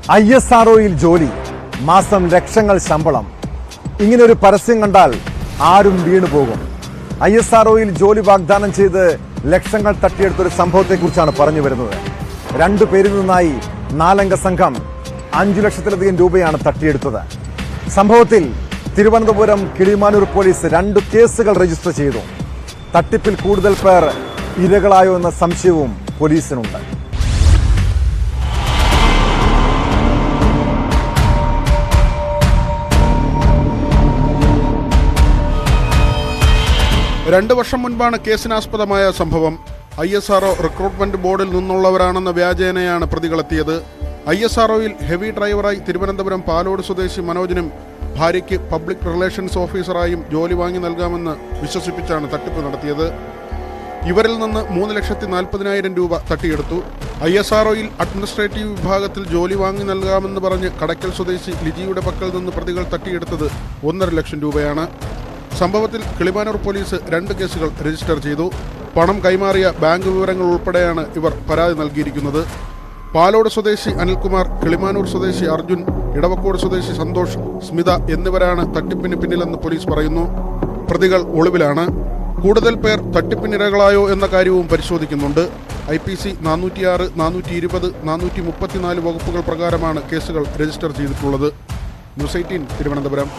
ISROയിൽ ജോലി, മാസം ലക്ഷങ്ങൾ ശമ്പളം. ഇങ്ങനൊരു പരസ്യം കണ്ടാൽ ആരും വീണുപോകും. ISROയിൽ ജോലി വാഗ്ദാനം ചെയ്ത് ലക്ഷങ്ങൾ തട്ടിയെടുത്തൊരു സംഭവത്തെക്കുറിച്ചാണ് പറഞ്ഞു വരുന്നത്. 2 പേരിൽ നിന്നായി 4-അംഗ സംഘം 5 ലക്ഷത്തിലധികം രൂപയാണ് തട്ടിയെടുത്തത്. സംഭവത്തിൽ തിരുവനന്തപുരം കിളിമാനൂർ പോലീസ് 2 കേസുകൾ രജിസ്റ്റർ ചെയ്തു. തട്ടിപ്പിൽ കൂടുതൽ പേർ ഇരകളായോ എന്ന സംശയവും പോലീസിനുണ്ട്. രണ്ട് വർഷം മുൻപാണ് കേസിനാസ്പദമായ സംഭവം. ISRO റിക്രൂട്ട്മെന്റ് ബോർഡിൽ നിന്നുള്ളവരാണെന്ന വ്യാജേനയാണ് പ്രതികളെത്തിയത്. ISROയിൽ ഹെവി ഡ്രൈവറായി തിരുവനന്തപുരം പാലോട് സ്വദേശി മനോജിനും ഭാര്യയ്ക്ക് പബ്ലിക് റിലേഷൻസ് ഓഫീസറായും ജോലി വാങ്ങി നൽകാമെന്ന് വിശ്വസിപ്പിച്ചാണ് തട്ടിപ്പ് നടത്തിയത്. ഇവരിൽ നിന്ന് 3,40,000 രൂപ തട്ടിയെടുത്തു. ISROയിൽ അഡ്മിനിസ്ട്രേറ്റീവ് വിഭാഗത്തിൽ ജോലി വാങ്ങി നൽകാമെന്ന് പറഞ്ഞ് കടയ്ക്കൽ സ്വദേശി ലിജിയുടെ പക്കൽ നിന്ന് പ്രതികൾ തട്ടിയെടുത്തത് 1.5 ലക്ഷം രൂപയാണ്. സംഭവത്തിൽ കിളിമാനൂർ പോലീസ് 2 കേസുകൾ രജിസ്റ്റർ ചെയ്തു. പണം കൈമാറിയ ബാങ്ക് വിവരങ്ങൾ ഉൾപ്പെടെയാണ് ഇവർ പരാതി നൽകിയിരിക്കുന്നത്. പാലോട് സ്വദേശി അനിൽകുമാർ, കിളിമാനൂർ സ്വദേശി അർജുൻ, ഇടവക്കോട് സ്വദേശി സന്തോഷ്, സ്മിത എന്നിവരാണ് തട്ടിപ്പിന് പിന്നിലെന്ന് പോലീസ് പറയുന്നു. പ്രതികൾ ഒളിവിലാണ്. കൂടുതൽ പേർ തട്ടിപ്പിനിരകളായോ എന്ന കാര്യവും പരിശോധിക്കുന്നുണ്ട്. IPC 406, 420, 434 വകുപ്പുകൾ പ്രകാരമാണ് കേസുകൾ രജിസ്റ്റർ ചെയ്തിട്ടുള്ളത്. ന്യൂസ് 18 തിരുവനന്തപുരം.